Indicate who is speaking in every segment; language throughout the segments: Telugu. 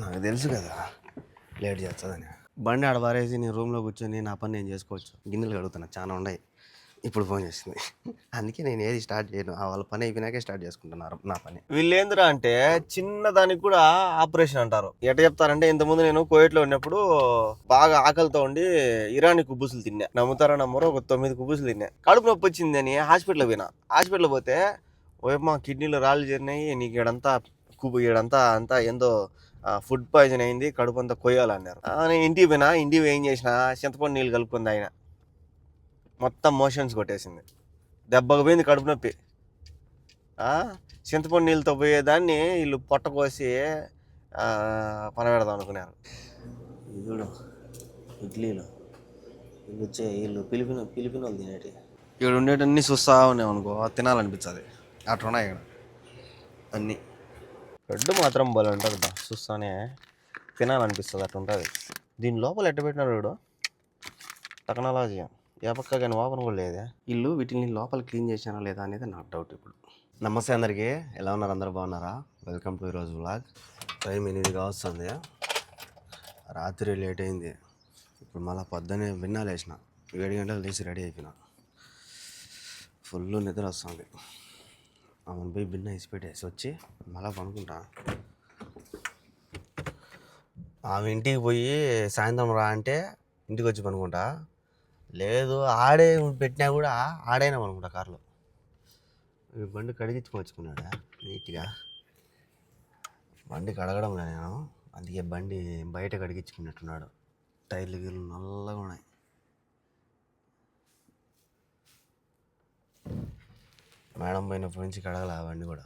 Speaker 1: నాకు తెలుసు కదా లేట్ చేస్తుందని. బండి ఆడ పారేసి నేను రూమ్లో కూర్చొని నా పని నేను చేసుకోవచ్చు. గిన్నెలు కడుగుతున్నా, చాలా ఉన్నాయి. ఇప్పుడు ఫోన్ చేసింది. అందుకే నేను ఏది స్టార్ట్ చేయను. వాళ్ళ పని అయిపోయినాకే స్టార్ట్ చేసుకుంటున్నారు నా పని. వీళ్ళు ఏందిరా అంటే చిన్న దానికి కూడా ఆపరేషన్ అంటారు. ఎట చెప్తారంటే ఇంతకుముందు నేను కోవిడ్ లో ఉన్నప్పుడు బాగా ఆకలితో ఉండి ఇరానీ కుబ్బుసులు తిన్నా. నమ్ముతారా నమ్మరు, ఒక 9 కుబ్బుసులు తిన్నా. కడుపు నొప్పి వచ్చిందని హాస్పిటల్ పోయినా. హాస్పిటల్ పోతే ఓయమ్మా కిడ్నీలో రాళ్ళు చేరినాయి, నీకు ఈడంతా అంతా ఏందో ఫుడ్ పాయిజన్ అయింది, కడుపు అంతా కొయ్యాలన్నారు. నేను ఇంటికి పోయినా. ఇంటికి ఏం చేసిన, చింతపండు నీళ్ళు కలుపుకుంది ఆయన. మొత్తం మోషన్స్ కొట్టేసింది. దెబ్బకు పోయింది కడుపు నొప్పి. చింతపండు నీళ్ళతో పోయేదాన్ని వీళ్ళు పొట్ట కోసి పనబెడదాం అనుకున్నారు. చూడు ఇడ్లీలు వీళ్ళు వచ్చే పిలిపిన వాళ్ళు తినేటి. ఇక్కడ ఉండేటన్నీ చూస్తా ఉన్నాం అనుకో, తినాలనిపించదు. అట్లా ఉన్నాయి ఇక్కడ అన్నీ. రెడ్ మాత్రం బలం ఉంటుంది బా, చూస్తానే తినాలనిపిస్తుంది. అట్లా ఉంటుంది. దీని లోపల ఎట్ట పెట్టినారు వీడు, టెక్నాలజీ ఏ పక్క కానీ ఓపెన్ కూడా లేదే. వీళ్ళు వీటిని లోపల క్లీన్ చేసినా లేదా అనేది నాకు డౌట్. ఇప్పుడు నమస్తే అందరికీ, ఎలా ఉన్నారు? అందరూ బాగున్నారా? వెల్కమ్ టు ఈరోజు వ్లాగ్. టైం 8 కావస్తుంది, రాత్రి లేట్ అయింది. ఇప్పుడు మళ్ళీ పొద్దున్నే విన్నా లేచిన 7 గంటలకు లేచి రెడీ అయిపోయినా. ఫుల్ నిద్ర వస్తుంది. ఆమెను పోయి బిన్న వేసి పెట్టేసి వచ్చి మళ్ళీ పనుకుంటా. ఆమె ఇంటికి పోయి సాయంత్రం రా అంటే ఇంటికి వచ్చి పనుకుంటా. లేదు ఆడే పెట్టినా కూడా ఆడైనా పనుకుంటా కార్లో. బండి కడిగించుకొచ్చుకున్నాడా నీట్గా. బండి కడగడం లేదు నేను, అందుకే బండి బయట కడిగించుకున్నట్టున్నాడు. టైర్లు గీర్లు నల్లగా ఉన్నాయి. మేడం పోయినప్పటి నుంచి కడగలే బండి కూడా.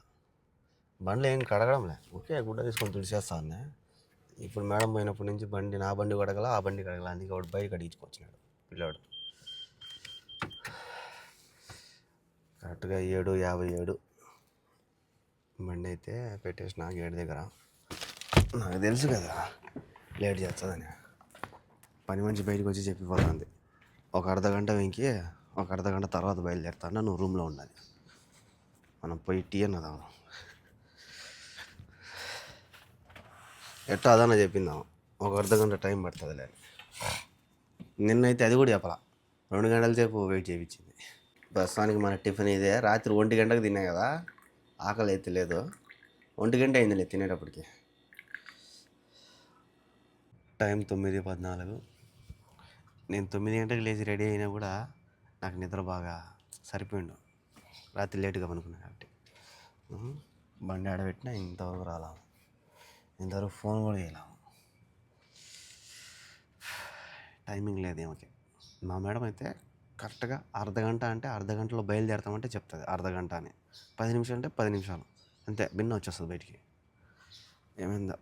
Speaker 1: బండ్లు ఏం కడగడంలే, ఓకే గుడ్డ తీసుకొని తుడిచేస్తాను. ఇప్పుడు మేడం పోయినప్పటి నుంచి బండి, నా బండి కడగల, ఆ బండి కడగల. అందుకే ఒకటి బయట కడిగించుకొచ్చినాడు పిల్లాడు. కరెక్ట్గా 7:57 బండి అయితే పెట్టేసిన గేట్ దగ్గర. నాకు తెలుసు కదా లేట్ చేస్తుందని. పని మంచి బయటకు వచ్చి చెప్పిపోతుంది, ఒక అర్ధగంట వెంకి ఒక అర్ధగంట తర్వాత బయలుదేరుతాను, నువ్వు రూమ్లో ఉండాలి, మనం పోయి టీ అన్నదాం. ఎట్టా అదన్నా చెప్పిందాం, ఒక అర్ధగంట టైం పడుతుందిలే. నిన్నైతే అది కూడా చెప్పాల, 2 గంటల సేపు వెయిట్ చేయించింది. ప్రస్తుతానికి మన టిఫిన్ ఇదే. రాత్రి 1 గంటకు తిన్నా కదా, ఆకలి అయితే లేదు. 1 గంట అయిందిలే తినేటప్పటికి. టైం 9:14. నేను 9 గంటలకు లేచి రెడీ అయినా కూడా నాకు నిద్ర బాగా సరిపోయిండు. రాత్రి లేటుగా పనుకున్నా కాబట్టి. బండి ఆడబెట్టినా ఇంతవరకు రాలా, ఇంతవరకు ఫోన్ కూడా చేయలేము. టైమింగ్ లేదు ఏమకి. మా మేడం అయితే కరెక్ట్గా అర్ధగంట అంటే అర్ధగంటలో బయలుదేరుతామంటే చెప్తుంది, అర్ధగంట అని. 10 నిమిషాలు అంటే 10 నిమిషాలు అంతే, భిన్న వచ్చేస్తుంది బయటికి. ఏమైందా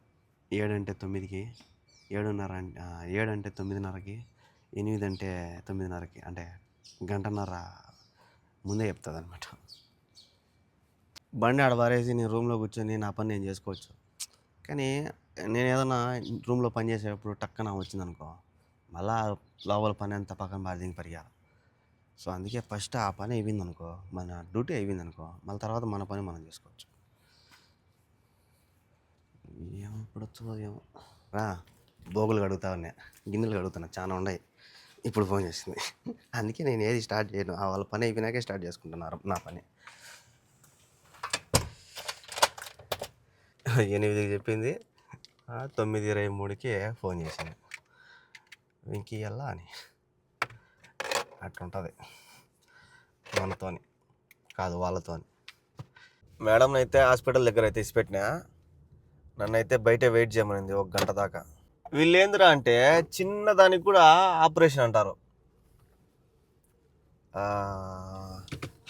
Speaker 1: 7 అంటే 9కి, 7:30 అంటే 7 అంటే 9:30కి, 8 అంటే 9:30కి, అంటే గంటన్నర ముందే చెప్తుంది అనమాట. బండి ఆడ పారేసి నేను రూమ్లో కూర్చొని నా పని నేను చేసుకోవచ్చు. కానీ నేను ఏదైనా రూమ్లో పని చేసేటప్పుడు టక్కన వచ్చిందనుకో, మళ్ళా లోపల పని అంతా పక్కన బాధ్యంగా పరిగాలి. సో అందుకే ఫస్ట్ ఆ పని అయిపోయిందనుకో, మన డ్యూటీ అయిపోయిందనుకో, మళ్ళీ తర్వాత మన పని మనం చేసుకోవచ్చు. ఏమో ఇప్పుడు వచ్చో ఏమో. బోగులు కడుగుతా ఉన్నాయి, గిన్నెలు కడుగుతున్నా, చాలా ఉన్నాయి. ఇప్పుడు ఫోన్ చేసింది. అందుకే నేను ఏది స్టార్ట్ చేయను. వాళ్ళ పని అయిపోయినాకే స్టార్ట్ చేసుకుంటున్నారు నా పని. 8కి చెప్పింది, 9:23కి ఫోన్ చేసింది, వెంకీ వెళ్ళా అని. అట్లుంటుంది మనతోని కాదు, వాళ్ళతోని. మేడం అయితే హాస్పిటల్ దగ్గర అయితే ఇసిపెట్టినా, నన్ను అయితే బయట వెయిట్ చేయమనింది 1 గంట దాకా. వీళ్ళు ఏందిరా అంటే చిన్నదానికి కూడా ఆపరేషన్ అంటారు.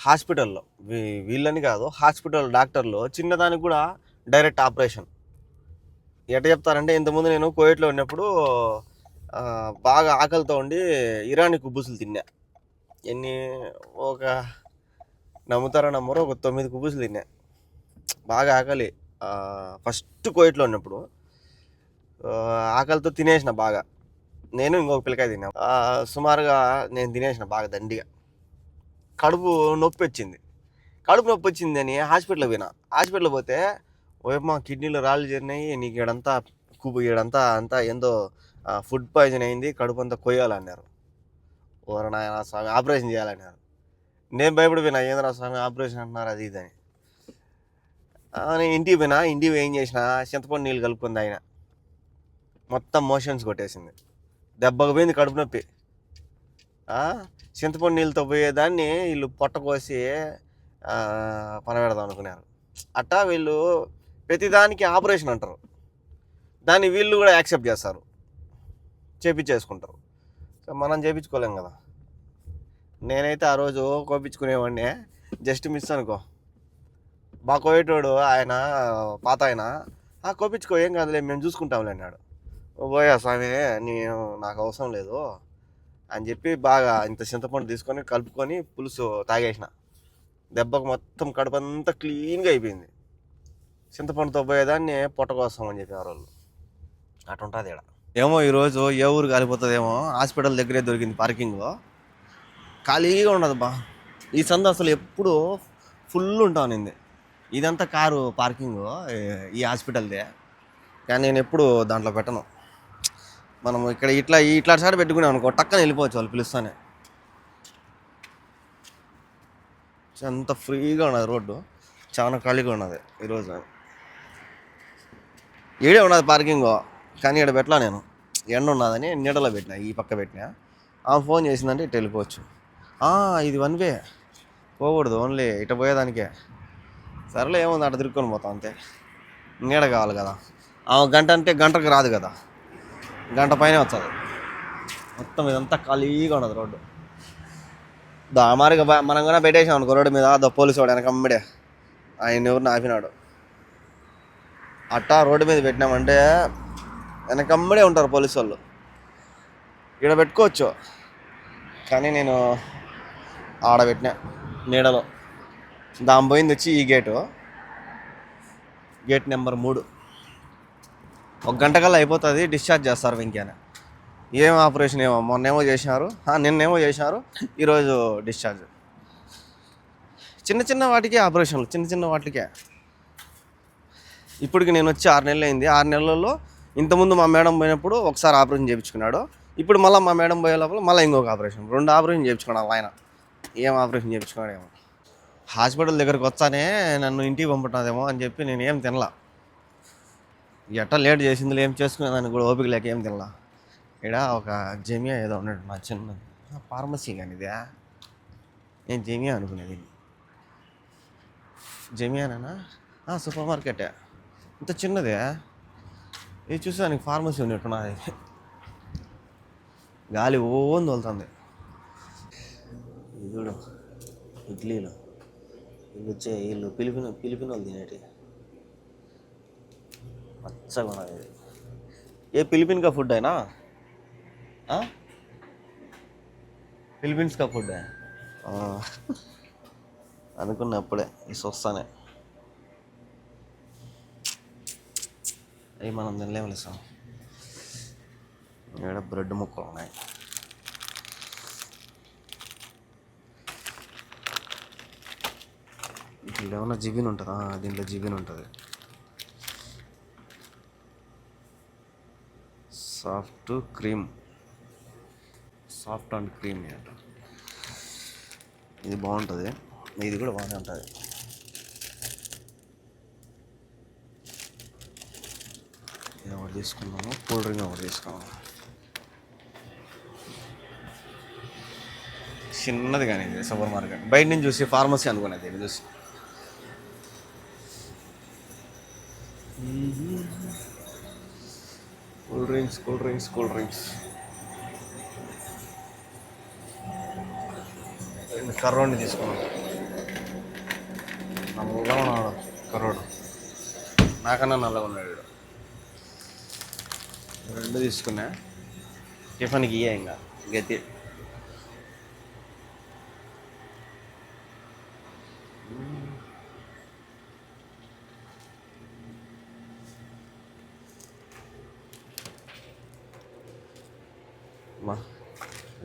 Speaker 1: హాస్పిటల్లో వీళ్ళని కాదు, హాస్పిటల్ డాక్టర్లు చిన్నదానికి కూడా డైరెక్ట్ ఆపరేషన్. ఎట్ట చెప్తారంటే ఇంతకుముందు నేను కోవిడ్లో ఉన్నప్పుడు బాగా ఆకలితో ఉండి ఇరానీ కుబ్బుసులు తిన్నా. ఒక నమ్ముతారా నమ్మరు, ఒక 9 కుబ్బుసులు తిన్నా. బాగా ఆకలి, ఫస్ట్ కోవిడ్లో ఉన్నప్పుడు ఆకలితో తినేసిన బాగా. నేను ఇంకొక పిల్లకాయ తిన్నా. సుమారుగా నేను తినేసిన బాగా దండిగా. కడుపు నొప్పి వచ్చింది అని హాస్పిటల్కి పోయినా. హాస్పిటల్కి పోతే ఓయమ్మా కిడ్నీలో రాళ్ళు చేరినాయి, నీకు ఈడంతా ఈడంతా అంతా ఏందో ఫుడ్ పాయిజన్ అయింది, కడుపు అంతా కొయ్యాలన్నారు. ఓర నాయన స్వామి ఆపరేషన్ చేయాలన్నారు. నేను భయపడిపోయినా, ఏంద్రా స్వామి ఆపరేషన్ అంటున్నారు అది ఇది అని. నేను ఇంటికి పోయినా, ఇంటికి పోయి ఏం చేసిన, చింతపండు నీళ్ళు కలుపుకుంది ఆయన, మొత్తం మోషన్స్ కొట్టేసింది, దెబ్బకు పోయింది కడుపు నొప్పి. చింతపండు నీళ్ళతో పోయేదాన్ని వీళ్ళు పొట్ట కోసి పనబెడదాం అనుకున్నారు. అట్టా వీళ్ళు ప్రతిదానికి ఆపరేషన్ అంటారు, దాన్ని వీళ్ళు కూడా యాక్సెప్ట్ చేస్తారు, చేపించేసుకుంటారు. సో మనం చేయించుకోలేం కదా. నేనైతే ఆ రోజు కోపించుకునేవాడిని, జస్ట్ మిస్ అనుకో. బాగా కోయేటోడు ఆయన, పాత ఆయన, కోపించుకో ఏం కాదులే మేము చూసుకుంటాంలే అన్నాడు. పోయా స్వామి, నేను నాకు అవసరం లేదు అని చెప్పి బాగా ఇంత చింతపండు తీసుకొని కలుపుకొని పులుసు తాగేసిన. దెబ్బకు మొత్తం కడుపు అంతా క్లీన్గా అయిపోయింది. చింతపండుతో పోయేదాన్ని పొట్ట కోసం అని చెప్పి ఆ రోజు అటు ఉంటుంది ఇక్కడ. ఏమో ఈరోజు ఏ ఊరు కాలిపోతుందేమో. హాస్పిటల్ దగ్గరే దొరికింది పార్కింగ్, ఖాళీగా ఉండదు బా. ఈ సందు అసలు ఎప్పుడు ఫుల్ ఉంటానింది. ఇదంతా కారు పార్కింగ్ ఈ హాస్పిటల్దే, కానీ నేను ఎప్పుడు దాంట్లో పెట్టను. మనం ఇక్కడ ఇట్లా సైడ్ పెట్టుకున్నాం అనుకో, టక్కన వెళ్ళిపోవచ్చు వాళ్ళు పిలుస్తానే. అంత ఫ్రీగా ఉన్నది రోడ్డు, చాలా ఖాళీగా ఉన్నది ఈరోజు. ఈడే ఉన్నది పార్కింగ్, కానీ ఇక్కడ పెట్టలా నేను. ఎండ ఉన్నదని నీడలో పెట్టినా, ఈ పక్క పెట్టినా. ఆమె ఫోన్ చేసిందంటే ఇటు వెళ్ళిపోవచ్చు. ఇది 1 వే, పోకూడదు, ఓన్లీ ఇట పోయేదానికే. సరేలే ఏముంది, అట్లా తిరుక్కొని పోతాం అంతే. నీడ కావాలి కదా. గంట అంటే గంటకు రాదు కదా, గంట పైన వస్తుంది. మొత్తం ఇదంతా ఖాళీగా ఉన్నది రోడ్డు. మారిగా మనం కూడా పెట్టేసాం అనుకో రోడ్డు మీద, పోలీసు వాడు వెనకమ్మడే ఆయన ఎవరిని ఆపినాడు. అట్టా రోడ్డు మీద పెట్టినామంటే వెనకమ్మడే ఉంటారు పోలీసు వాళ్ళు. ఇక్కడ పెట్టుకోవచ్చు, కానీ నేను ఆడ పెట్టినా నీడలో. దాని పోయింది వచ్చి ఈ గేట్ నెంబర్ 3. 1 గంట కల్లా అయిపోతుంది, డిశ్చార్జ్ చేస్తారు వెంకయ్య. ఏం ఆపరేషన్ ఏమో, మొన్నేమో చేసినారు, నిన్నేమో చేసినారు, ఈరోజు డిశ్చార్జ్. చిన్న చిన్న వాటికే ఆపరేషన్లు, చిన్న వాటికే. ఇప్పటికి నేను వచ్చి 6 నెలలు అయింది. 6 నెలల్లో ఇంతకుముందు మా మేడం పోయినప్పుడు ఒకసారి ఆపరేషన్ చేయించుకున్నాడు. ఇప్పుడు మళ్ళీ మా మేడం పోయే లోపల మళ్ళీ ఇంకొక ఆపరేషన్, 2 ఆపరేషన్ చేయించుకున్నాడు ఆయన. ఏం ఆపరేషన్ చేయించుకున్నాడేమో. హాస్పిటల్ దగ్గరకు వచ్చానే నన్ను ఇంటికి పంపుతున్నదేమో అని చెప్పి నేను ఏం తినలా. ఎట్టా లేట్ చేసింది, ఏం చేసుకునేదానికి కూడా ఓపిక లేక ఏం తినలా. ఇక్కడ ఒక జమియా ఏదో ఉన్నాడు, నా చిన్న ఫార్మసీ. కానీ ఇదే నేను జమియా అనుకునేది. జమియానా? సూపర్ మార్కెటే, ఇంత చిన్నదే. ఇది చూసేదానికి ఫార్మసీ ఉన్నట్టున్నది. గాలి ఓన్ తోలుతుంది. చూడు ఇడ్లీలు, వీళ్ళు పిలిపిన వాళ్ళు తినేటి మచ్చగా ఉన్నది. ఇది ఏ ఫిలిపిన్ కా ఫుడ్ అయినా, ఫిలిపీన్స్ కా ఫుడ్ అనుకున్నప్పుడే ఈ వస్తానే అవి మనం తినలేము సార్. ఇక్కడ బ్రెడ్ ముక్కలు ఉన్నాయి. దీంట్లో ఏమన్నా జిబిన్ ఉంటుందా? దీంట్లో జిబిన్ ఉంటుంది. సాఫ్ట్ అండ్ క్రీమ్ అంట. ఇది బాగుంటుంది, ఇది కూడా బాగానే ఉంటుంది. ఇది ఒకటి తీసుకున్నాము, కూల్ డ్రింక్ ఒకటి తీసుకున్నాము. చిన్నది కానీ ఇది సూపర్ మార్కెట్. బయట నుంచి చూసి ఫార్మసీ అనుకునేది, ఇది చూసి. కూల్ డ్రింక్స్ కర్రోడ్ని తీసుకున్నాం. నల్లగా ఉన్నాడు కర్రోడు, నాకన్నా నల్లగా ఉన్నాడు. 2 తీసుకున్నా. టిఫిన్కి ఇంకా గతి.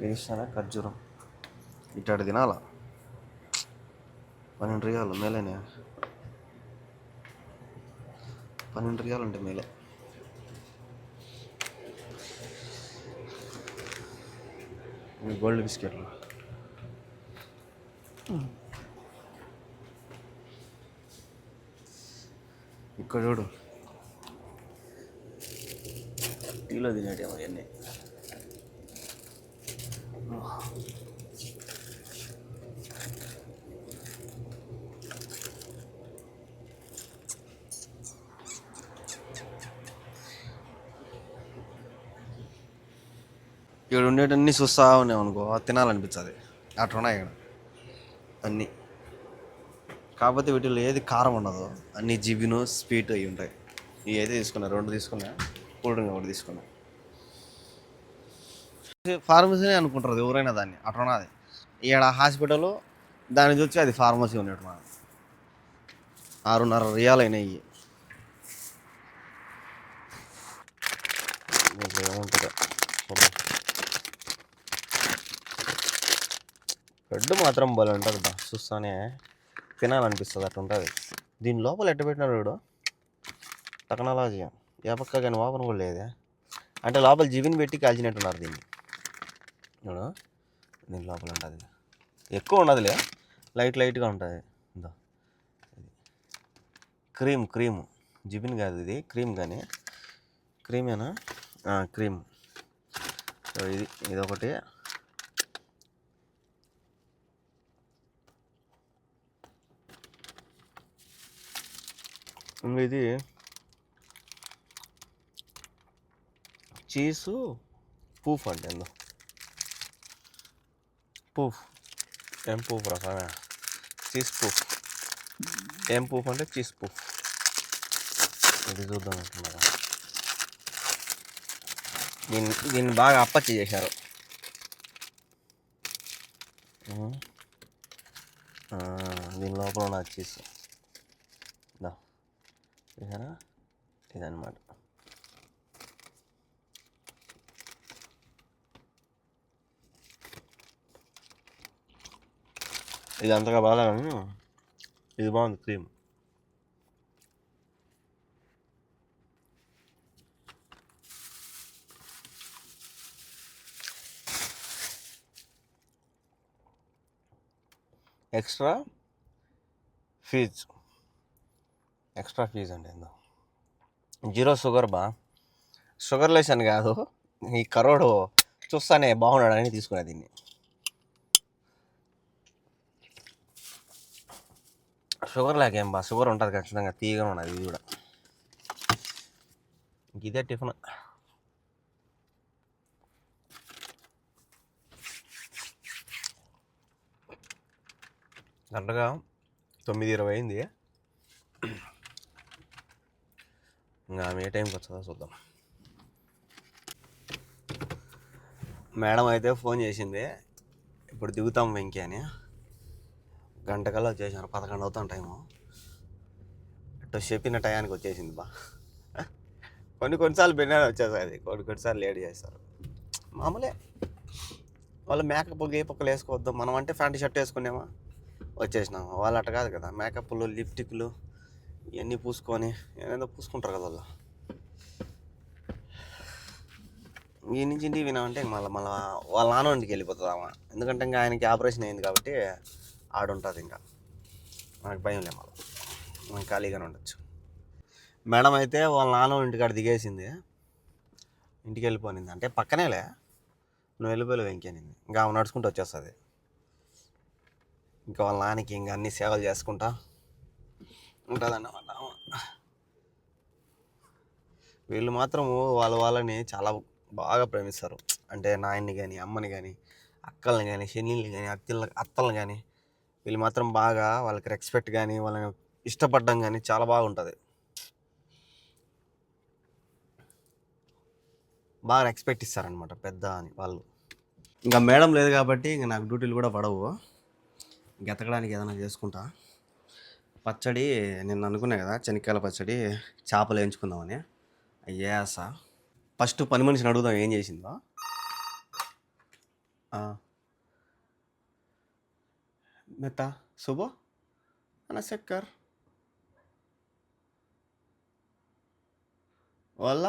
Speaker 1: వేసినా ఖర్జూరం ఇట్టాడు తినాలా. 12 రియాలు మేలేనే, 12 రియాలు అంటే మేలే. గోల్డ్ బిస్కెట్లు. ఇక్కడ చూడు, టీలో తినేటేమో అవన్నీ. ఇక్కడ ఉండేటన్నీ చూస్తా ఉన్నాం అనుకో, తినాలనిపించదు. అట్లా ఉన్నాయి ఇక్కడ అన్నీ. కాకపోతే వీటిలో ఏది కారం ఉండదు, అన్ని జిబిను స్వీట్ అవి ఉంటాయి. ఇవి అయితే తీసుకున్నా, 2 తీసుకున్నా, కూల్ డ్రింక్ ఒకటి తీసుకున్నా. ఫార్మసీనే అనుకుంటారు ఎవరైనా దాన్ని, అట్లా ఉన్నది. ఇక్కడ హాస్పిటల్ దాన్ని చూసి అది ఫార్మసీ ఉన్నట్టు మనం 6.5 రియాలు అయినాయి. ఏముంటుందో బ్రెడ్ మాత్రం భలే ఉంటుంది బా, చూస్తానే తినాలనిపిస్తుంది. అట్లా ఉంటుంది. దీని లోపల ఎట్ట పెట్టినాడు వీడు, టెక్నాలజీ ఏ పక్క కానీ ఓపెన్ కూడా లేదే. అంటే లోపల జివిని పెట్టి కాల్చినట్టున్నారు దీన్ని. చూడు, దీని లోపల ఉంటుంది, ఎక్కువ ఉండదులే, లైట్గా ఉంటుంది. ఇందా క్రీమ్ జిబిన్ కాదు ఇది, క్రీమ్. కానీ క్రీమేనా? క్రీమ్. ఇది ఒకటి. ఇది చీజు పూఫ్ అంటే ఏందో పూఫ్. ఏం పూఫ్ రకమే, చీజ్ పూఫ్. ఏం పూఫ్ అంటే చీజ్ పూఫ్. ఇది చూద్దాం అంటున్నారా. దీన్ని బాగా అప్పచ్చి చేశారు. దీని లోపల ఉన్న చీజ్ చూసారా, ఇదన్నమాట. ఇది అంతగా బాగా, ఇది బాగుంది క్రీమ్. ఎక్స్ట్రా ఫీజ్ అంటే ఏందో, 0 షుగర్ బా. షుగర్ లెస్ అని కాదు, ఈ కరోడు చూస్తానే బాగున్నాడని తీసుకునే దీన్ని. షుగర్ లేకేం బా, షుగర్ ఉంటుంది ఖచ్చితంగా, తీయగా ఉన్నది ఇది కూడా. ఇదే టిఫిన్. గంటగా 9:20 అయింది. ఇంకా ఆమె ఏ టైంకి వచ్చేదో చూద్దాం. మేడం అయితే ఫోన్ చేసింది, ఇప్పుడు దిగుతాం వెంకీ అని. గంటకల్లా వచ్చేసాను, 11 అవుతాం టైము. అటు చెప్పిన టయానికి వచ్చేసింది బా. కొన్నిసార్లు బిర్యానీ వచ్చేస్తుంది, కొన్నిసార్లు లేట్ చేస్తారు. మామూలే, వాళ్ళు మేకప్ గేపక్కలు వేసుకోవద్దు, మనం అంటే ప్యాంట్ షర్ట్ వేసుకునేమా వచ్చేసినాము. వాళ్ళు అట్ట కాదు కదా, మేకప్లు లిప్టిక్లు ఇవన్నీ పూసుకొని ఏదైనా పూసుకుంటారు కదా వాళ్ళు. ఈ నుంచి ఇంటికి వినామంటే మళ్ళీ వాళ్ళ నాన్న ఇంటికి వెళ్ళిపోతుందామా. ఎందుకంటే ఇంకా ఆయనకి ఆపరేషన్ అయింది కాబట్టి ఆడుంటుంది. ఇంకా మనకు భయం లే, మళ్ళీ మనం ఖాళీగానే ఉండొచ్చు. మేడం అయితే వాళ్ళ నాన్న ఇంటికాడ దిగేసింది, ఇంటికి వెళ్ళిపోయింది. అంటే పక్కనేలే, నువ్వు వెళ్ళిపోలేవు వెంకయ్యనింది. ఇంకా ఆమె నడుచుకుంటూ వచ్చేస్తుంది. ఇంకా వాళ్ళ నాన్నకి ఇంకా అన్ని సేవలు చేసుకుంటా ఉంటుందన్నమాట. వీళ్ళు మాత్రము వాళ్ళని చాలా బాగా ప్రేమిస్తారు. అంటే నాయన్ని కానీ, అమ్మని కానీ, అక్కల్ని కానీ, చెల్లెల్ని కానీ, అత్తల్ని కానీ, వీళ్ళు మాత్రం బాగా వాళ్ళకి రెస్పెక్ట్ కానీ, వాళ్ళని ఇష్టపడడం కానీ చాలా బాగుంటుంది. బాగా రెస్పెక్ట్ ఇస్తారనమాట పెద్ద అని వాళ్ళు. ఇంకా మేడం లేదు కాబట్టి ఇంకా నాకు డ్యూటీలు కూడా పడవు. గెతకడానికి ఏదైనా చేసుకుంటా. పచ్చడి నేను అనుకున్నా కదా, శనక్కాయల పచ్చడి, చేపలు వేయించుకుందామని. అయ్యేసా ఫస్ట్ పని మనిషిని అడుగుదాం ఏం చేసిందో. మెత్త శుభో అన్న సెక్కర్ వాళ్ళ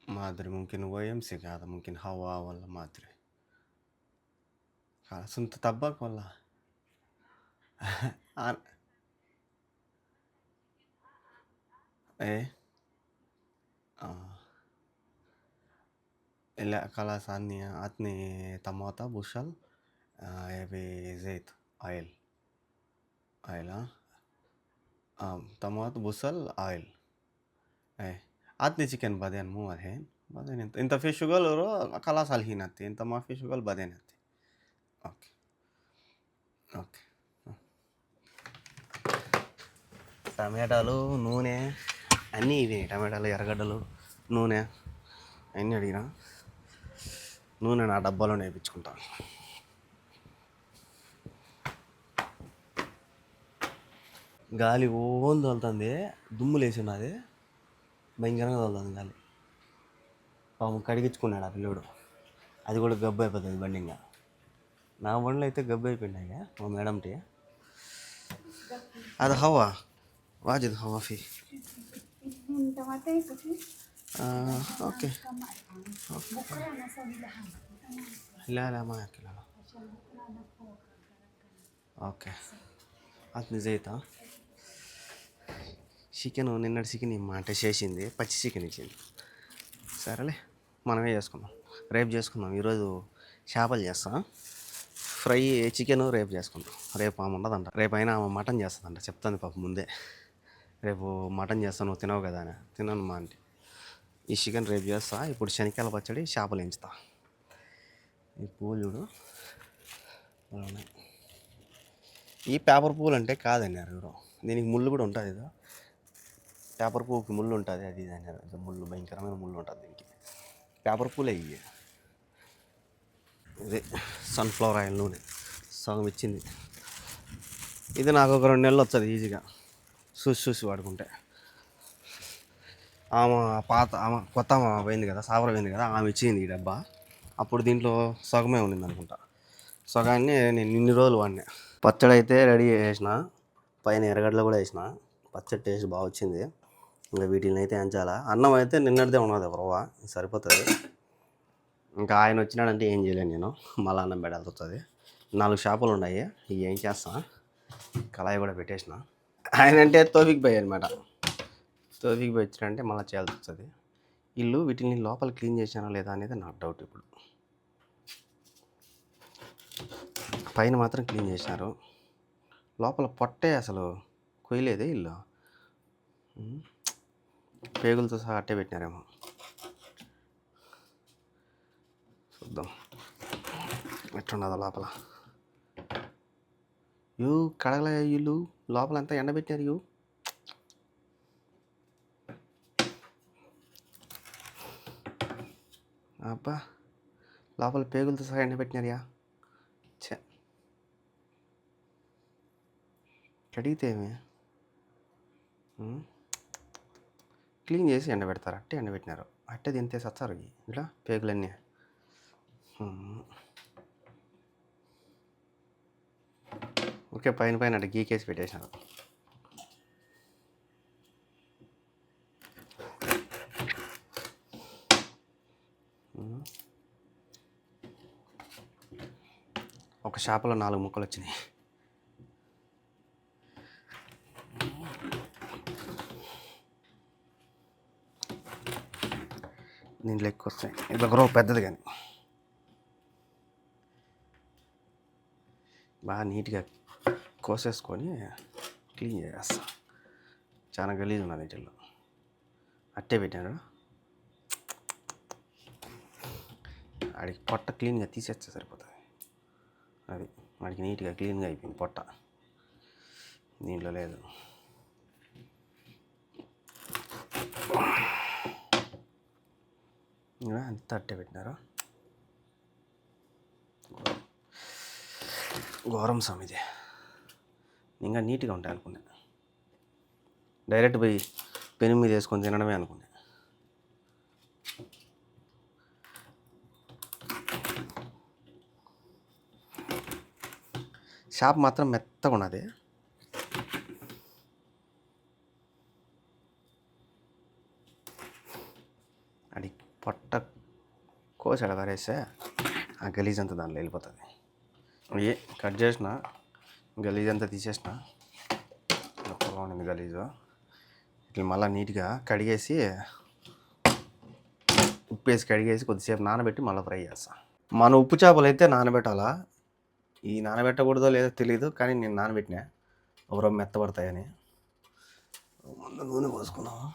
Speaker 1: ما أدري، ممكن هو يمسك هذا، ممكن هواء ولا ما أدري. خلاص أنت طبق ولا؟ أنا إيه. آه. لا خلاص، عطني طماطة بوشل. يبي زيت. آيل. آيل ها. طماطة بوصل آيل. إيه. عطني chicken بعدين، مو الحين. بعدين انت في شغل خلاص الحين هاتي، انت ما في شغل بعدين هاتي. اوكي. ఓకే. టమాటాలు, నూనె అన్నీ ఇవి. టమాటాలు, ఎర్రగడ్డలు, నూనె అన్నీ అడిగినా. నూనె నా డబ్బాలో వేయించుకుంటా. గాలి ఓన్ తోలుతుంది, దుమ్ము లేచి ఉన్నది, భయంకరంగా తోలుతుంది గాలి. పాపం కడిగించుకున్నాడు ఆ పిల్లోడు, అది కూడా గబ్బు అయిపోతుంది బండి. ఇంకా నా బండ్లు అయితే గబ్బు అయిపోయినాయి మా మేడంటి. అది హవా వాజిద్ హవా ఫీ. ఓకే. لا لا ما ياكل هذا. ఓకే. అది జైతా. చికెన్ నిన్నటి చికెన్ ఇమ్మంటే చేసింది, పచ్చి చికెన్ ఇచ్చింది. సరేలే, మనమే చేసుకుందాం, రేపు చేసుకుందాం. ఈరోజు చేపలు చేస్తాం, ఫ్రై చికెన్ రేపు చేసుకుంటాం. రేపు ఆమె ఉండదంట, రేపు అయినా ఆమె మటన్ చేస్తుందంట. చెప్తాను పాప ముందే, రేపు మటన్ చేస్తాను, నువ్వు తినవు కదా అని. తినను మా అంటే. ఈ చికెన్ రేపు చేస్తా. ఇప్పుడు శనక్కాయల పచ్చడి, చేపలు ఎంచుతా. ఈ పూలు చూడు అలా ఉన్నాయి. ఈ పేపర్ పూలు అంటే కాదన్నారు ఎవరో, దీనికి ముళ్ళు కూడా ఉంటుంది ఏదో. పేపర్ పువ్వుకి ముళ్ళు ఉంటుంది, అది ఇది అన్నారు. ముళ్ళు, భయంకరమైన ముళ్ళు ఉంటుంది దీనికి. పేపర్ పూలే ఇవి. ఇదే సన్ఫ్లవర్ ఆయిల్ నూనె సగం ఇచ్చింది. ఇది నాకు ఒక 2 నెలలు వస్తుంది ఈజీగా, చూసి వాడుకుంటే. కొత్త ఆమె పోయింది కదా, సాబర పోయింది కదా, ఆమె ఇచ్చింది ఈ డబ్బా. అప్పుడు దీంట్లో సగమే ఉండింది అనుకుంటా. సగాన్ని నేను ఇన్ని రోజులు వాడినా. పచ్చడి అయితే రెడీ చేసిన, పైన ఎర్రగడ్డలు కూడా వేసిన. పచ్చడి టేస్ట్ బాగా వచ్చింది. ఇంకా వీటిని అయితే ఎంచాలా. అన్నం అయితే నిన్నటిదే ఉన్నది రవ్వ, సరిపోతుంది. ఇంకా ఆయన వచ్చినాడంటే ఏం చేయలేను నేను, మళ్ళీ అన్నం పెట్టాల్సి వస్తుంది. 4 చేపలు ఉన్నాయి, ఇవి ఏం చేస్తా. కళాయి కూడా పెట్టేసిన. ఆయన అంటే తోఫిక్ బాయ్ అనమాట. తోఫిక్ బాయ్ వచ్చినాడంటే మళ్ళీ చేయాల్సి వస్తుంది. వీళ్ళు వీటిని లోపల క్లీన్ చేశానా లేదా అనేది నాకు డౌట్. ఇప్పుడు పైన మాత్రం క్లీన్ చేసినారు, లోపల పొట్టే అసలు కొయ్యలేదే వీళ్ళు. పేగులతో సహా అట్టే పెట్టినారేమో. చూద్దాం ఎట్లున్నదో లోపల. కడగల వీళ్ళు లోపల అంతా ఎండబెట్టినారు. అబ్బా, లోపల పేగులతో సహా ఎండబెట్టినారియా. కడిగితే ఏమి క్లీన్ చేసి ఎండబెడతారు, అట్టే ఎండబెట్టినారు. అట్టే తింటే సచ్చారు ఇలా పేగులన్నీ. ఓకే, పైన అంటే గీకేసి పెట్టేసినారు. ఒక చేపలో 4 ముక్కలు వచ్చినాయి. దీంట్లో ఎక్కువ వస్తాయి, ఇదొక పెద్దది కానీ. బాగా నీట్గా కోసేసుకొని క్లీన్ చేసేస్తా. చాలా గలీజ్ ఉన్నది వీటిల్లో, అట్టే పెట్టారు. వాడికి పొట్ట క్లీన్గా తీసేస్తే సరిపోతుంది. అది వాడికి నీట్గా క్లీన్గా అయిపోయింది పొట్ట, దీంట్లో లేదు. అంతా అట్టే పెట్టినారు. ఘోరం స్వామిది. ఇంకా నీట్గా ఉంటాయి అనుకున్నా, డైరెక్ట్ పోయి పెను మీద వేసుకొని తినడమే అనుకున్నా. షాప్ మాత్రం మెత్తగా ఉన్నది. అది పొట్ట కోసి ఎడగారేస్తే ఆ గలీజ్ అంతా దాంట్లో వెళ్ళిపోతుంది. ఏ కట్ చేసిన గలీజ్ అంతా తీసేసిన, పొలం ఉండింది గలీజు. ఇట్లా మళ్ళీ నీట్గా కడిగేసి ఉప్పు వేసి కడిగేసి కొద్దిసేపు నానబెట్టి మళ్ళీ ఫ్రై చేస్తా. మన ఉప్పు చేపలు అయితే నానబెట్టాలా, ఈ నానబెట్టకూడదో లేదో తెలియదు, కానీ నేను నానబెట్టినా ఎవరో మెత్తపడతాయని. ముందు నూనె పోసుకున్నాము.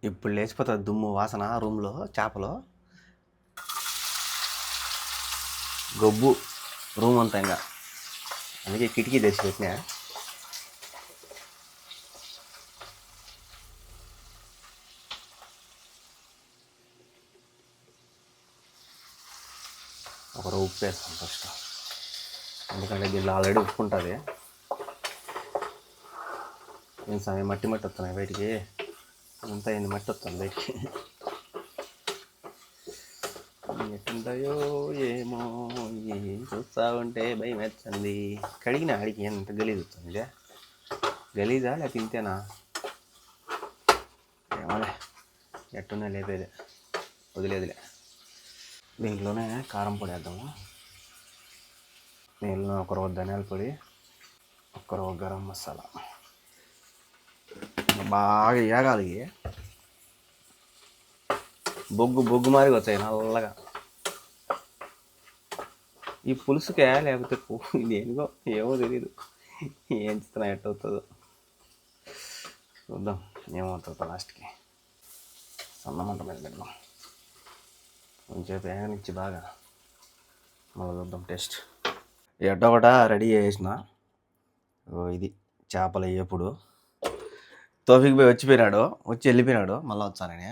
Speaker 1: ఇప్పుడు లేచిపోతుంది దుమ్ము వాసన రూమ్లో. చేపలు గొబ్బు రూమ్ అంతా, ఇంకా అందుకే కిటికీ తెచ్చి పెట్టినా. ఒకరు ఉప్పు వేస్తాం ఫస్ట్, ఎందుకంటే దీనిలో ఆల్రెడీ ఉప్పు ఉంటుంది. నేను సమయం మట్టి వస్తున్నాయి బయటికి, అంతా ఏంది మట్టి వస్తుంది బయటికి. ఎట్టుంటాయో ఏమో, ఏం చూస్తూ ఉంటే భయం వేస్తుంది. కడిగిన ఆడికి ఎంత గలీజ్ వస్తుంది, గలీజా లేక తింటేనా ఏమోలే, ఎట్టున్నా లేపేదే, వదిలేదులే. దీంట్లోనే కారం పొడి వేద్దాము. దీనిలో ఒక రవ్వ ధనియాల పొడి, ఒక రవ్వ గరం మసాలా బాగా వేగాలి. బొగ్గు బొగ్గు మారి వచ్చాయి నల్లగా. ఈ పులుసుకే లేకపోతే దేనికో ఏమో తెలియదు, ఏం చిత్రం ఎట్టవుతుందో చూద్దాం. ఏమవుతుందో లాస్ట్కి. సన్నమంట మీద పెట్టాం కొంచెం వేగనిచ్చి బాగా, మళ్ళీ చూద్దాం టేస్ట్. ఎట్ట ఒకట రెడీ చేసిన. ఇది చేపల వేపుడు. తోఫిక్ పోయి వచ్చిపోయినాడు, వెళ్ళిపోయినాడు. మళ్ళీ వచ్చానని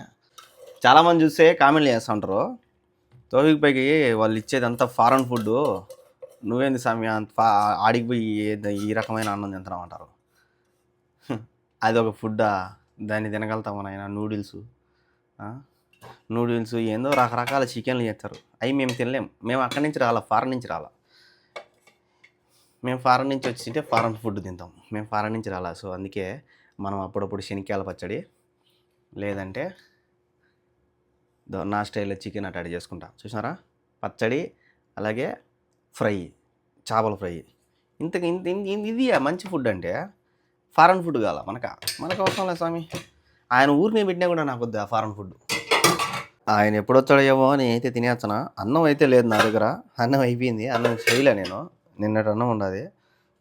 Speaker 1: చాలామంది చూస్తే కామెంట్లు చేస్తూ ఉంటారు, తోఫిక్ పైకి వాళ్ళు ఇచ్చేది అంతా ఫారెన్ ఫుడ్, నువ్వేంది స్వామి అంత ఆడికి పోయి ఈ రకమైన అన్నం తింటున్నావు అంటారు. అది ఒక ఫుడ్డా? దాన్ని తినగలుగుతాము నాయన? నూడిల్స్ ఏందో రకరకాల చికెన్లు చేస్తారు, అవి మేము తినలేం. మేము అక్కడి నుంచి రాలా, ఫారెన్ నుంచి రాలా. మేము ఫారెన్ నుంచి వచ్చింటే ఫారెన్ ఫుడ్ తింటాం, మేము ఫారెన్ నుంచి రాలా. సో అందుకే మనం అప్పుడప్పుడు శనక్కాయల పచ్చడి, లేదంటే నా స్టైల్లో చికెన్ అటాడ్ చేసుకుంటాం. చూసినారా, పచ్చడి అలాగే ఫ్రై, చేపల ఫ్రై. ఇంతకు ఇది మంచి ఫుడ్ అంటే. ఫారెన్ ఫుడ్ కావాలా మనకు అవసరం లేదు స్వామి. ఆయన ఊరిని పెట్టినా కూడా నాకు వద్దు ఆ ఫారెన్ ఫుడ్. ఆయన ఎప్పుడొచ్చాడో ఏమో అని అయితే తినేస్తున్నా. అన్నం అయితే లేదు నా దగ్గర, అన్నం అయిపోయింది. అన్నం చేయలే నేను, నిన్నటి అన్నం ఉండదు.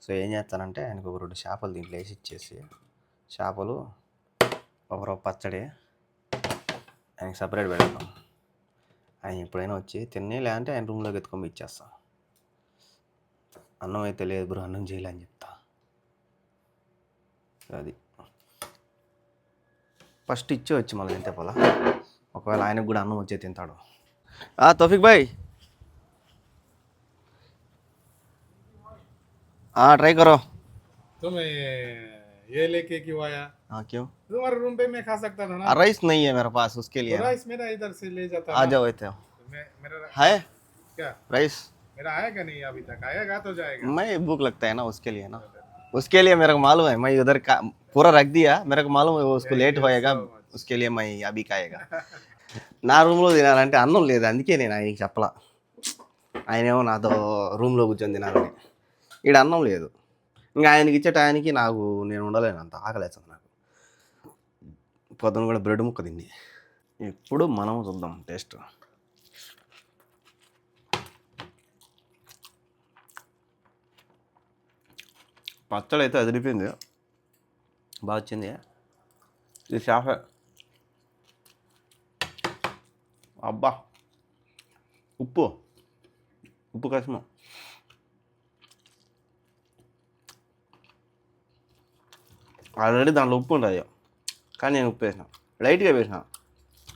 Speaker 1: సో ఏం చేస్తానంటే ఆయనకు ఒక 2 చేపలు దీంట్లో వేసి ఇచ్చేసి, చేపలు ఒక పచ్చడి ఆయనకి సపరేట్ పెడతాం. ఆయన ఎప్పుడైనా వచ్చి తిని, లేదంటే ఆయన రూమ్లోకి ఎత్తుకొని ఇచ్చేస్తాం. అన్నం అయితే లేదు బ్రో, అన్నం చేయలే అని చెప్తా. అది ఫస్ట్ ఇచ్చే వచ్చి మళ్ళీ తింటే పోలా. ఒకవేళ ఆయనకు కూడా అన్నం వచ్చే తింటాడు. తోఫిక్ భాయ్ ट्राई करो।
Speaker 2: तुम ये लेके क्यों आया?
Speaker 1: क्यों?
Speaker 2: तुम्हारे रूम पे मैं खा सकता था ना।
Speaker 1: राइस नहीं है मेरे पास, उसके लिए।
Speaker 2: तो राइस मेरा इधर से ले जाता
Speaker 1: आ जाओ इधर।
Speaker 2: मेरा
Speaker 1: है
Speaker 2: क्या
Speaker 1: राइस?
Speaker 2: मेरा आएगा नहीं अभी तक, आएगा तो जाएगा।
Speaker 1: मैं भूख लगता है ना, उसके लिए ना, उसके लिए मेरे को मालूम है। मैं उधर का पूरा रख दिया, मेरे को मालूम है उसको लेट होएगा, उसके लिए मैं अभी खाएगा। నా రూమ్లో తినాలంటే అన్నం లేదు, అందుకే నేను ఆయనకి చెప్పలా. ఆయనేమో నాతో రూమ్లో కూర్చొని తినాలని. ఇక్కడ అన్నం లేదు, ఇంకా ఆయనకి ఇచ్చే టయానికి నాకు నేను ఉండలేను, అంత ఆకలేస్తుంది నాకు. పొద్దున కూడా బ్రెడ్ ముక్క తిండి. ఇప్పుడు మనం చూద్దాం టేస్ట్. పచ్చడి అయితే అదిరిపోయింది, బాగా వచ్చింది. ఇది చేప, అబ్బా ఉప్పు కసము. ఆల్రెడీ దాంట్లో ఉప్పు ఉంటుంది, కానీ నేను ఉప్పు వేసిన, లైట్గా వేసిన,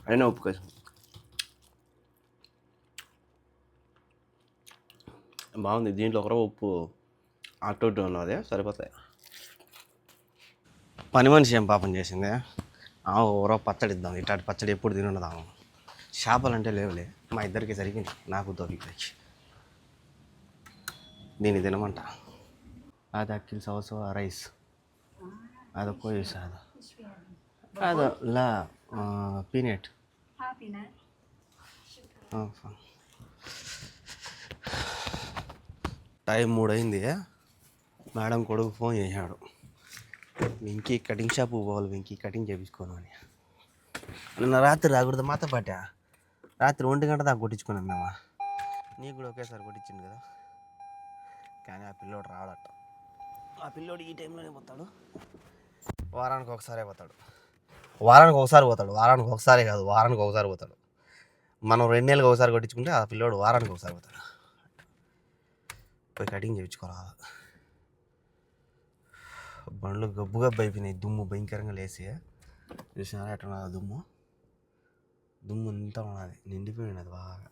Speaker 1: అయినా ఉప్పు కసం. బాగుంది. దీంట్లో ఒకరో ఉప్పు అటు ఉన్నది, సరిపోతాయి. పని మనిషి ఏం పాపం చేసింది, ఓరో పచ్చడి ఇద్దాం, ఇట్లాంటి పచ్చడి ఎప్పుడు తినుండదాము. చేపలు అంటే లేవులే, మా ఇద్దరికి సరిగింది, నాకు తోఫిక్కి. దీన్ని తినమంట. అది అక్కిల్ సౌస్ రైస్ అది పోయి సార్ ಅದು ಲ ಪೀನಟ್ టైం 3 అయింది. మేడం కొడుకు ఫోన్ చేశాడు, వెంకీ కటింగ్ షాప్ పోవాలి, వెంకీ కటింగ్ చేయించుకోను అని. నిన్న రాత్రి రాకూడదు మాతో పాట రాత్రి 1 గంట దాకా కొట్టించుకున్నాం మేము. నీకు కూడా ఒకేసారి కొట్టించింది కదా. కానీ ఆ పిల్లోడు రాడట. ఆ పిల్లోడు ఈ టైంలోనే పోతాడు, వారానికి ఒకసారి పోతాడు. వారానికి ఒకసారి కాదు, వారానికి ఒకసారి పోతాడు. మనం 2 నెలలకు ఒకసారి కొట్టించుకుంటే ఆ పిల్లోడు వారానికి ఒకసారి పోతాడు. పోయి కటింగ్ చేయించుకోరాదు. బండ్లు గబ్బు గబ్బు అయిపోయినాయి, దుమ్ము భయంకరంగా లేసి. చూసినారా ఎట్లా దుమ్ము అంతా ఉన్నది, నిండిపోయినది బాగా.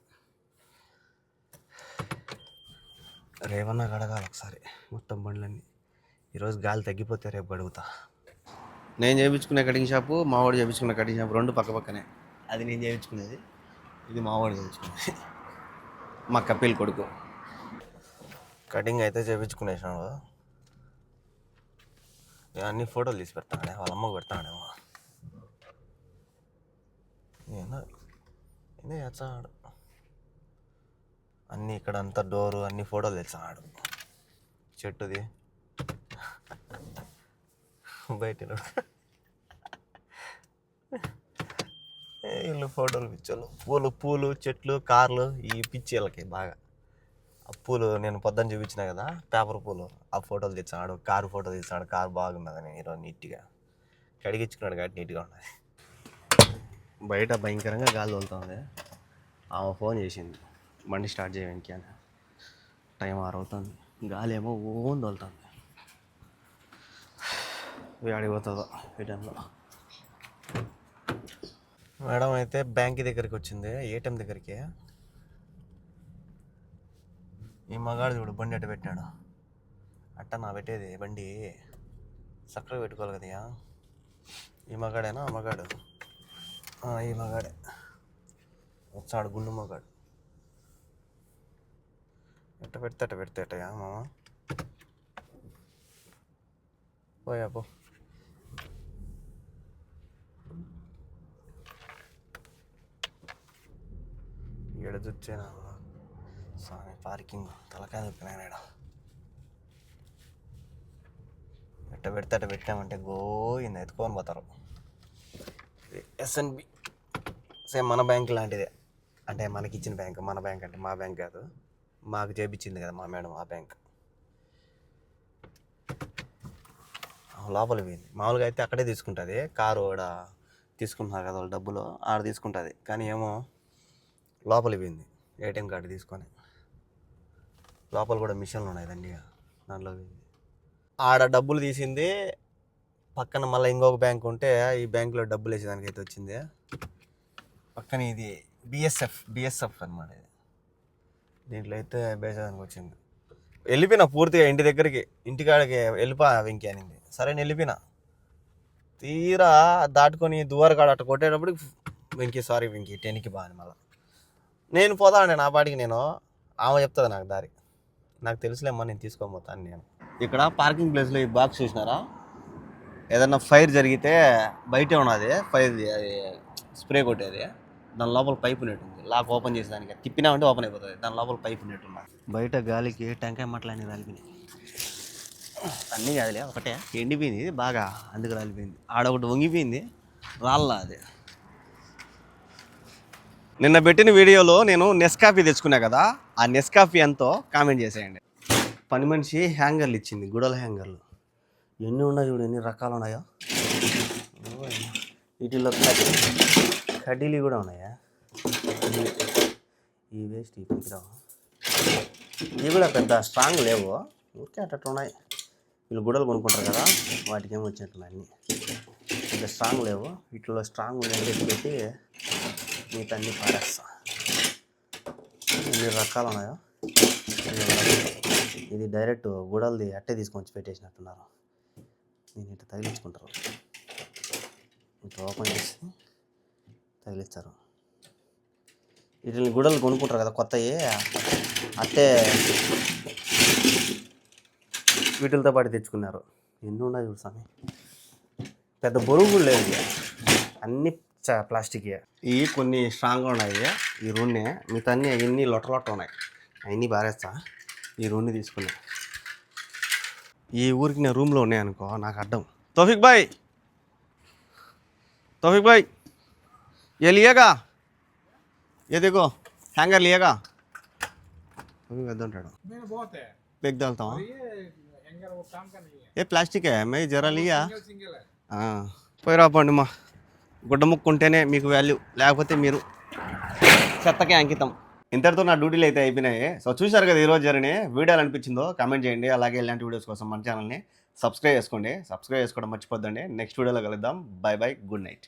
Speaker 1: రేవన్నా కడగాలి ఒకసారి మొత్తం బండ్లన్నీ. ఈరోజు గాలి తగ్గిపోతే రేపు కడుగుతా. నేను చేయించుకునే కటింగ్ షాపు, మావాడు చేయించుకునే కటింగ్ షాపు 2 పక్క పక్కనే. అది నేను చేయించుకునేది, ఇది మావాడు చేయించుకునేది. మా కపిల్ కొడుకు కటింగ్ అయితే చేయించుకునేసాడు. అన్ని ఫోటోలు తీసి పెడతాడే, వాళ్ళ అమ్మకు పెడతాడేమో. ఇదే చేస్తాడు అన్నీ. ఇక్కడ అంతా డోరు అన్ని ఫోటోలు తెచ్చాడు. చెట్టుది బయట వీళ్ళు ఫోటోలు పిచ్చోళ్ళు. పూలు చెట్లు కార్లు ఈ పిచ్చిళ్ళకి బాగా. ఆ పూలు నేను పొద్దున్న చూపించిన కదా, పేపర్ పూలు, ఆ ఫోటోలు తెచ్చాడు. కారు ఫోటో తెచ్చాడు, కారు బాగున్నదని. ఈరోజు నీట్గా కడిగించుకున్నాడు కాబట్టి నీట్గా ఉన్నది. బయట భయంకరంగా గాలి తోలుతుంది. ఆమె ఫోన్ చేసింది, బండి స్టార్ట్ చేయడానికి అని. టైం 6 అవుతుంది, గాలి ఏమో ఓన్ తోలుతుంది. అడిగిపోతుందో ఈ టైంలో. మేడం అయితే బ్యాంక్ దగ్గరికి వచ్చింది, ఏటీఎం దగ్గరికి. ఈ మగాడు చూడు బండి అట్ట పెట్టాడు. అట్ట నా పెట్టేది బండి చక్కగా పెట్టుకోవాలి కదా. ఈ మగాడేనా ఆ మగాడు? ఈ మగాడే వచ్చాడు, గుండు మగాడు. ఎట్ట పెడితే అట్టయా మామ. పోయా పో. ఎడదొచ్చేనా స్వామి, పార్కింగ్ తలకాయ నొప్పినాయన. ఎట్ట పెడితే అట్ట పెట్టామంటే గోయింది, ఎత్తుకొని పోతారు. ఎస్ఎన్బి సేమ్ మన బ్యాంక్ లాంటిదే. అంటే మనకి ఇచ్చిన బ్యాంక్, మన బ్యాంక్ అంటే మా బ్యాంక్ కాదు, మాకు చేపించింది కదా మా మేడం, ఆ బ్యాంక్. లోపల పోయింది. మామూలుగా అయితే అక్కడే తీసుకుంటుంది, కారు ఆడ తీసుకుంటున్నారు కదా వాళ్ళు డబ్బులు, ఆడ తీసుకుంటుంది. కానీ ఏమో లోపలికి పోయింది ఏటీఎం కార్డు తీసుకొని. లోపల కూడా మిషన్లు ఉన్నాయి దండిగా, దాంట్లో పోయింది. ఆడ డబ్బులు తీసింది, పక్కన మళ్ళీ ఇంకొక బ్యాంక్ ఉంటే ఈ బ్యాంకులో డబ్బులు వేసేదానికి అయితే వచ్చింది. పక్కన ఇది బిఎస్ఎఫ్ అనమాట. ఇది దీంట్లో అయితే వేసేదానికి వచ్చింది. వెళ్ళిపోయినా పూర్తిగా ఇంటి దగ్గరికి, ఇంటికాడికి వెళ్ళిపో వెంకీ అనింది. సరే నేను వెళ్ళిపోయినా. తీరా దాటుకొని దువారకాడ అట్ట కొట్టేటప్పుడు వెంకీ 10కి బా అని. మళ్ళీ నేను పోతానండి నా పాటికి. నేను ఆమె చెప్తుంది నాకు దారి, నాకు తెలుసులేమ్మా నేను తీసుకొని పోతాను. నేను ఇక్కడ పార్కింగ్ ప్లేస్లో ఈ బాక్స్ చూసినారా, ఏదన్నా ఫైర్ జరిగితే బయటే ఉన్నది ఫైర్, అది స్ప్రే కొట్టేది. దాని లోపల పైపు నెట్ ఉంది, లాక్ ఓపెన్ చేసేదానికి తిప్పినామంటే ఓపెన్ అయిపోతుంది. దాని లోపల పైపు నెట్ ఉన్నది. బయట గాలికి టెంకాయ మట్టలు అన్నీ రాలిపోయినాయి. అన్నీ కాదులే, ఒకటే ఎండిపోయింది ఇది బాగా, అందుకు రాలిపోయింది. ఆడ ఒకటి వంగిపోయింది, రాళ్ళ అది. నిన్న పెట్టిన వీడియోలో నేను నెస్కాఫీ తెచ్చుకున్నా కదా, ఆ నెస్కాఫీ ఎంతో కామెంట్ చేసేయండి. పని మనిషి హ్యాంగర్లు ఇచ్చింది, గుడల హ్యాంగర్లు. ఎన్ని ఉన్నాయి చూడు, ఎన్ని రకాలు ఉన్నాయో. వీటిల్లో కడ్డీలు కూడా ఉన్నాయా? ఈ వేస్ట్ ఈ పనికిరావు. ఇవి కూడా పెద్ద స్ట్రాంగ్ లేవు, ఊరికే అట్లా ఉన్నాయి. వీళ్ళు గుడలు కొనుక్కుంటారు కదా, వాటికి ఏమో వచ్చినట్టున్నాయి అన్నీ. పెద్ద స్ట్రాంగ్ లేవు. వీటిలో స్ట్రాంగ్ ఉండేది పెట్టి నీకు అన్నీ పారేస్తా. ఎన్ని రకాలు ఉన్నాయో. ఇది డైరెక్ట్ గుడలది అట్టే తీసుకొని పెట్టేసినట్టున్నారు. నేను ఇట్లా తగిలించుకుంటారు, ఇట్లా ఓపెన్ చేసి తగిలిస్తారు. వీటిని గుడలు కొనుక్కుంటారు కదా కొత్తవి, అట్టే వీటితో పాటు తెచ్చుకున్నారు. ఎన్ని ఉన్నాయి చూడు స్వామి. పెద్ద బరువు కూడా లేదు ఇక. అన్నీ ప్లాస్టిక్. ఇవి కొన్ని స్ట్రాంగ్గా ఉన్నాయి. ఈ రూన్ని మిగతా అన్నీ అవన్నీ లొట్ట ఉన్నాయి. అవన్నీ బారేస్తా. ఈ రూన్ని తీసుకున్నా. ఈ ఊరికి నా రూమ్లో ఉన్నాయనుకో నాకు అడ్డం. తౌఫిక్ భాయ్ ये लिएगा ये देखो हैंगर लिएगा वेद्दांटाడు
Speaker 2: मैंने बहुत है
Speaker 1: फेंक डालता हूँ
Speaker 2: ये हैंगर वो काम का नहीं है
Speaker 1: ये प्लास्टिक है मैं जरा लिया
Speaker 2: सिंगल है
Speaker 1: పోయి రాపండి మా గుడ్డ ముక్కుంటేనే మీకు వాల్యూ, లేకపోతే మీరు చెత్తకే అంకితం. ఇంతటితో నా డ్యూటీలు అయితే అయిపోయినాయి. సో చూశారు కదా ఈరోజు జరిగిన వీడియోలు అనిపించిందో కామెంట్ చేయండి. అలాగే ఇలాంటి వీడియోస్ కోసం మన ఛానల్ని సబ్స్క్రైబ్ చేసుకోండి. సబ్స్క్రైబ్ చేసుకోవడం మర్చిపోద్దండి. నెక్స్ట్ వీడియోలో కలుద్దాం. By by, good night.